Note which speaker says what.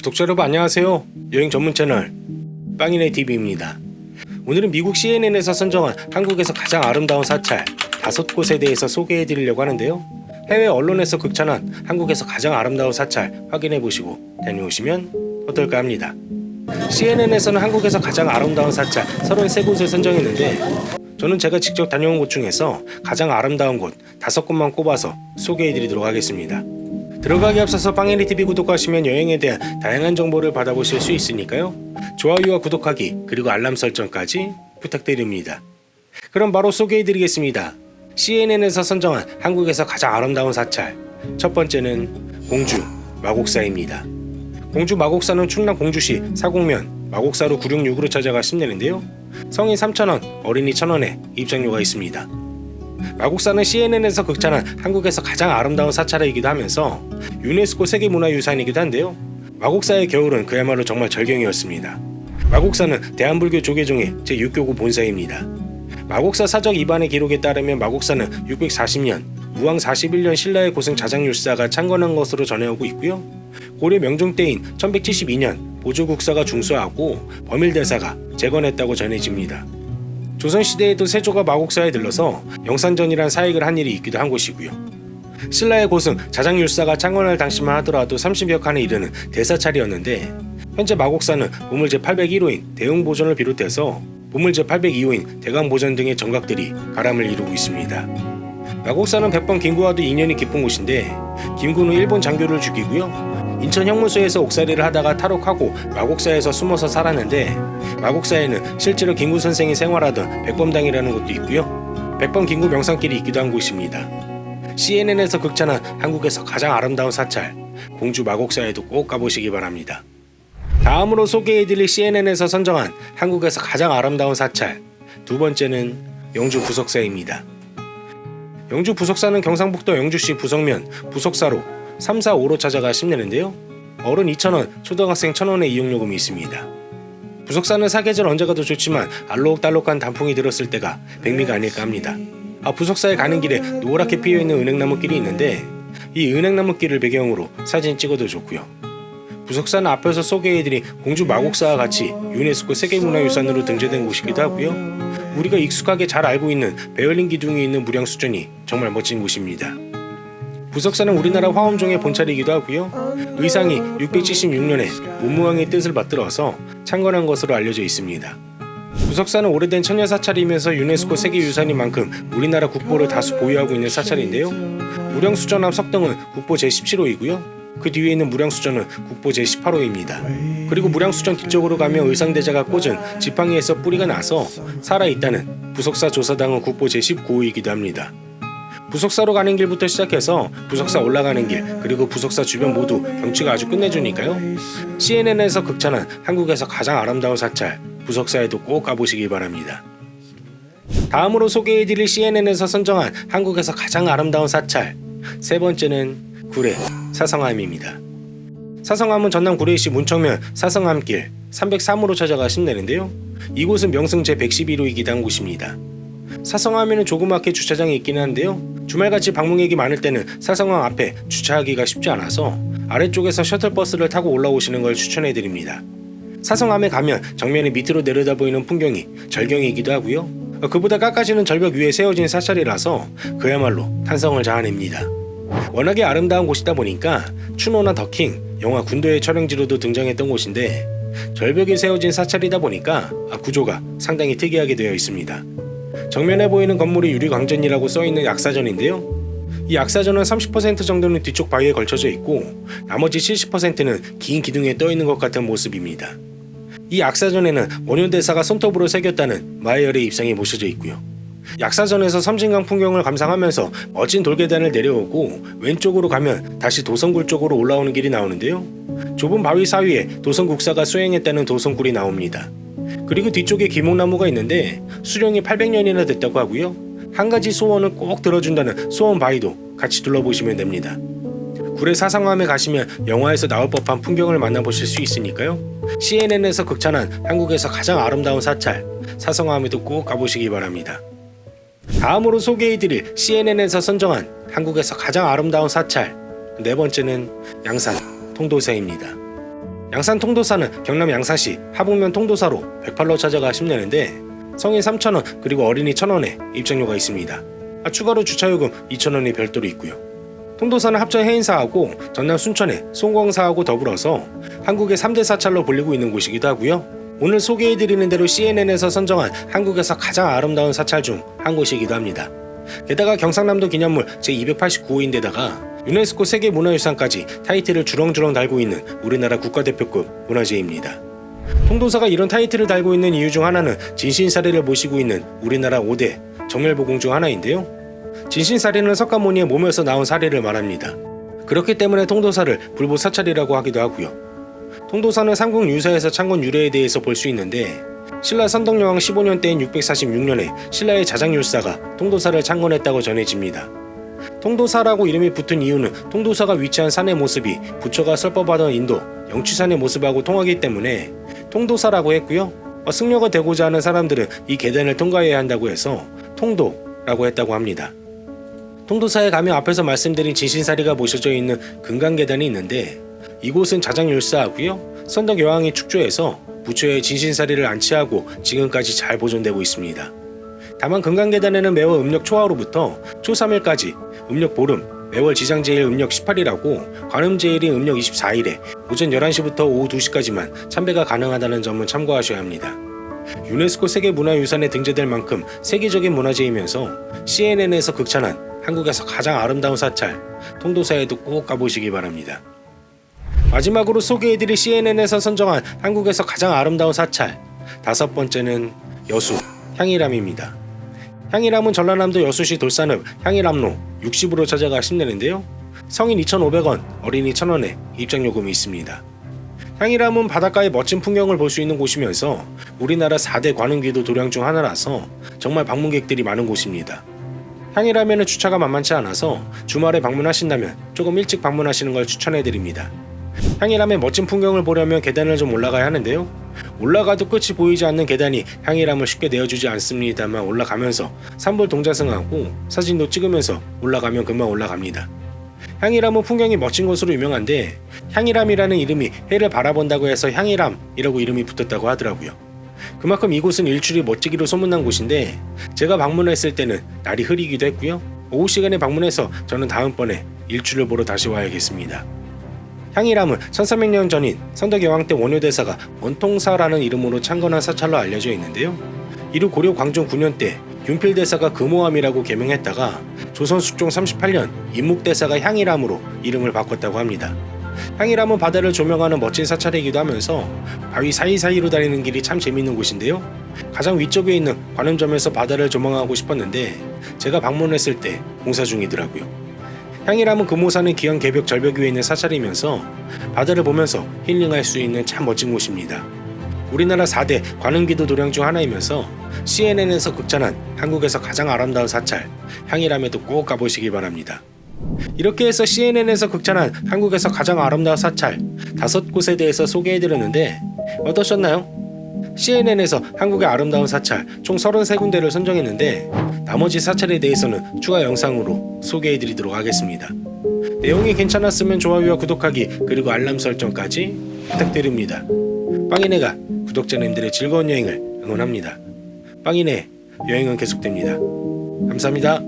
Speaker 1: 구독자 여러분 안녕하세요. 여행 전문 채널 빵이네TV입니다. 오늘은 미국 CNN에서 선정한 한국에서 가장 아름다운 사찰 5곳에 대해서 소개해 드리려고 하는데요. 해외 언론에서 극찬한 한국에서 가장 아름다운 사찰 확인해 보시고 다녀오시면 어떨까 합니다. CNN에서는 한국에서 가장 아름다운 사찰 33곳을 선정했는데 저는 제가 직접 다녀온 곳 중에서 가장 아름다운 곳 5곳만 꼽아서 소개해 드리도록 하겠습니다. 들어가기 앞서서 빵이네TV 구독하시면 여행에 대한 다양한 정보를 받아보실 수 있으니까요. 좋아요와 구독하기 그리고 알람 설정까지 부탁드립니다. 그럼 바로 소개해드리겠습니다. CNN에서 선정한 한국에서 가장 아름다운 사찰 첫 번째는 공주 마곡사입니다. 공주 마곡사는 충남 공주시 사곡면 마곡사로 966으로 찾아가시면 되는데요. 성인 3,000원, 어린이 1,000원에 입장료가 있습니다. 마곡사는 CNN에서 극찬한 한국에서 가장 아름다운 사찰이기도 하면서 유네스코 세계문화유산이기도 한데요. 마곡사의 겨울은 그야말로 정말 절경이었습니다. 마곡사는 대한불교 조계종의 제6교구 본사입니다. 마곡사 사적 입안의 기록에 따르면 마곡사는 640년 무왕 41년 신라의 고승 자장율사가 창건한 것으로 전해오고 있고요. 고려 명종 때인 1172년 보조국사가 중수하고 범일대사가 재건했다고 전해집니다. 조선시대에도 세조가 마곡사에 들러서 영산전이란 사익을 한 일이 있기도 한 곳이고요. 신라의 고승 자장율사가 창건할 당시만 하더라도 30여 칸에 이르는 대사찰이었는데 현재 마곡사는 보물 제801호인 대흥보전을 비롯해서 보물 제802호인 대강보전 등의 정각들이 가람을 이루고 있습니다. 마곡사는 백번 김구와도 인연이 깊은 곳인데 김구는 일본 장교를 죽이고요. 인천 형무소에서 옥살이를 하다가 탈옥하고 마곡사에서 숨어서 살았는데 마곡사에는 실제로 김구 선생이 생활하던 백범당이라는 곳도 있고요. 백범 김구 명산길이 있기도 한 곳입니다. CNN에서 극찬한 한국에서 가장 아름다운 사찰 공주 마곡사에도 꼭 가보시기 바랍니다. 다음으로 소개해드릴 CNN에서 선정한 한국에서 가장 아름다운 사찰 두 번째는 영주 부석사입니다. 영주 부석사는 경상북도 영주시 부석면 부석사로 345로 찾아가시면 되는데요. 어른 2,000원, 초등학생 1,000원의 이용요금이 있습니다. 부석사는 사계절 언제 가도 좋지만 알록달록한 단풍이 들었을 때가 백미가 아닐까 합니다. 부석사에 가는 길에 노랗게 피어있는 은행나무길이 있는데 이 은행나무길을 배경으로 사진 찍어도 좋고요. 부석사는 앞에서 소개해드린 공주 마곡사와 같이 유네스코 세계문화유산으로 등재된 곳이기도 하고요. 우리가 익숙하게 잘 알고 있는 베를린 기둥이 있는 무량수전이 정말 멋진 곳입니다. 부석사는 우리나라 화엄종의 본찰이기도 하고요. 의상이 676년에 문무왕의 뜻을 받들어서 창건한 것으로 알려져 있습니다. 부석사는 오래된 천녀사찰이면서 유네스코 세계유산인 만큼 우리나라 국보를 다수 보유하고 있는 사찰인데요. 무량수전 앞 석등은 국보 제17호이고요. 그 뒤에 있는 무량수전은 국보 제18호입니다. 그리고 무량수전 뒤쪽으로 가면 의상대자가 꽂은 지팡이에서 뿌리가 나서 살아있다는 부석사 조사당은 국보 제19호이기도 합니다. 부석사로 가는 길부터 시작해서 부석사 올라가는 길 그리고 부석사 주변 모두 경치가 아주 끝내주니까요. CNN에서 극찬한 한국에서 가장 아름다운 사찰 부석사에도 꼭 가보시기 바랍니다. 다음으로 소개해드릴 CNN에서 선정한 한국에서 가장 아름다운 사찰 세 번째는 구례 사성암입니다. 사성암은 전남 구례시 문청면 사성암길 303호로 찾아가시면 되는데요. 이곳은 명승 제111호이기도 한 곳입니다. 사성암에는 조그맣게 주차장이 있기는 한데요. 주말같이 방문객이 많을 때는 사성암 앞에 주차하기가 쉽지 않아서 아래쪽에서 셔틀버스를 타고 올라오시는 걸 추천해드립니다. 사성암에 가면 정면에 밑으로 내려다 보이는 풍경이 절경이기도 하고요. 그보다 깎아지는 절벽 위에 세워진 사찰이라서 그야말로 탄성을 자아냅니다. 워낙에 아름다운 곳이다 보니까 추노나 더킹, 영화 군도의 촬영지로도 등장했던 곳인데 절벽에 세워진 사찰이다 보니까 구조가 상당히 특이하게 되어 있습니다. 정면에 보이는 건물이 유리광전이라고 써있는 약사전인데요. 이 약사전은 30% 정도는 뒤쪽 바위에 걸쳐져 있고 나머지 70%는 긴 기둥에 떠있는 것 같은 모습입니다. 이 약사전에는 원효대사가 손톱으로 새겼다는 마이열의 입상이 모셔져 있고요. 약사전에서 섬진강 풍경을 감상하면서 멋진 돌계단을 내려오고 왼쪽으로 가면 다시 도성굴 쪽으로 올라오는 길이 나오는데요. 좁은 바위 사이에 도성국사가 수행했다는 도성굴이 나옵니다. 그리고 뒤쪽에 기목나무가 있는데 수령이 800년이나 됐다고 하고요. 한 가지 소원을 꼭 들어준다는 소원 바위도 같이 둘러보시면 됩니다. 구례 사성암에 가시면 영화에서 나올 법한 풍경을 만나보실 수 있으니까요. CNN에서 극찬한 한국에서 가장 아름다운 사찰 사성암에도 꼭 가보시기 바랍니다. 다음으로 소개해드릴 CNN에서 선정한 한국에서 가장 아름다운 사찰 네 번째는 양산 통도사입니다. 양산 통도사는 경남 양산시 하북면 통도사로 108로 찾아가 10년인데 성인 3,000원 그리고 어린이 1,000원에 입장료가 있습니다. 추가로 주차요금 2,000원이 별도로 있고요. 통도사는 합천 해인사하고 전남 순천의 송광사하고 더불어서 한국의 3대 사찰로 불리고 있는 곳이기도 하고요. 오늘 소개해드리는 대로 CNN에서 선정한 한국에서 가장 아름다운 사찰 중 한 곳이기도 합니다. 게다가 경상남도 기념물 제289호인데다가 유네스코 세계문화유산까지 타이틀을 주렁주렁 달고 있는 우리나라 국가대표급 문화재입니다. 통도사가 이런 타이틀을 달고 있는 이유 중 하나는 진신사리를 모시고 있는 우리나라 5대 정열보궁 중 하나인데요. 진신사리는 석가모니의 몸에서 나온 사리를 말합니다. 그렇기 때문에 통도사를 불보사찰이라고 하기도 하고요. 통도사는 삼국 유사에서 창건 유래에 대해서 볼 수 있는데 신라 선덕여왕 15년 때인 646년에 신라의 자장율사가 통도사를 창건했다고 전해집니다. 통도사라고 이름이 붙은 이유는 통도사가 위치한 산의 모습이 부처가 설법하던 인도 영취산의 모습하고 통하기 때문에 통도사라고 했고요. 승려가 되고자 하는 사람들은 이 계단을 통과해야 한다고 해서 통도라고 했다고 합니다. 통도사에 가면 앞에서 말씀드린 진신사리가 모셔져 있는 금강계단이 있는데 이곳은 자장율사하고요. 선덕여왕이 축조해서 부처의 진신사리를 안치하고 지금까지 잘 보존되고 있습니다. 다만 금강계단에는 매월 음력 초하루부터 초3일까지 음력 보름, 매월 지장제일 음력 18일하고 관음제일인 음력 24일에 오전 11시부터 오후 2시까지만 참배가 가능하다는 점은 참고하셔야 합니다. 유네스코 세계문화유산에 등재될 만큼 세계적인 문화재이면서 CNN에서 극찬한 한국에서 가장 아름다운 사찰, 통도사에도 꼭 가보시기 바랍니다. 마지막으로 소개해드릴 CNN에서 선정한 한국에서 가장 아름다운 사찰, 5번째는 여수, 향일암입니다. 향일암은 전라남도 여수시 돌산읍 향일암로 60으로 찾아가 10년인데요. 성인 2,500원, 어린이 1,000원에 입장요금이 있습니다. 향일암은 바닷가의 멋진 풍경을 볼 수 있는 곳이면서 우리나라 4대 관음기도 도량 중 하나라서 정말 방문객들이 많은 곳입니다. 향일암에는 주차가 만만치 않아서 주말에 방문하신다면 조금 일찍 방문하시는 걸 추천해드립니다. 향일암의 멋진 풍경을 보려면 계단을 좀 올라가야 하는데요. 올라가도 끝이 보이지 않는 계단이 향일암을 쉽게 내어주지 않습니다만 올라가면서 산불 동자승하고 사진도 찍으면서 올라가면 금방 올라갑니다. 향일암은 풍경이 멋진 곳으로 유명한데 향일암이라는 이름이 해를 바라본다고 해서 향일암이라고 이름이 붙었다고 하더라고요. 그만큼 이곳은 일출이 멋지기로 소문난 곳인데 제가 방문했을 때는 날이 흐리기도 했고요. 오후 시간에 방문해서 저는 다음번에 일출을 보러 다시 와야겠습니다. 향일암은 1300년 전인 선덕여왕 때 원효대사가 원통사라는 이름으로 창건한 사찰로 알려져 있는데요. 이후 고려 광종 9년 때 윤필대사가 금호암이라고 개명했다가 조선 숙종 38년 임묵대사가 향일암으로 이름을 바꿨다고 합니다. 향일암은 바다를 조명하는 멋진 사찰이기도 하면서 바위 사이사이로 다니는 길이 참 재밌는 곳인데요. 가장 위쪽에 있는 관음점에서 바다를 조망하고 싶었는데 제가 방문했을 때 공사 중이더라고요. 향일암은 금호산의 기현 개벽 절벽 위에 있는 사찰이면서 바다를 보면서 힐링할 수 있는 참 멋진 곳입니다. 우리나라 4대 관음기도 도량 중 하나이면서 CNN에서 극찬한 한국에서 가장 아름다운 사찰 향일암에도 꼭 가보시기 바랍니다. 이렇게 해서 CNN에서 극찬한 한국에서 가장 아름다운 사찰 5곳에 대해서 소개해드렸는데 어떠셨나요? CNN에서 한국의 아름다운 사찰 총 33군데를 선정했는데 나머지 사찰에 대해서는 추가 영상으로 소개해드리도록 하겠습니다. 내용이 괜찮았으면 좋아요와 구독하기 그리고 알람 설정까지 부탁드립니다. 빵이네가 구독자님들의 즐거운 여행을 응원합니다. 빵이네 여행은 계속됩니다. 감사합니다.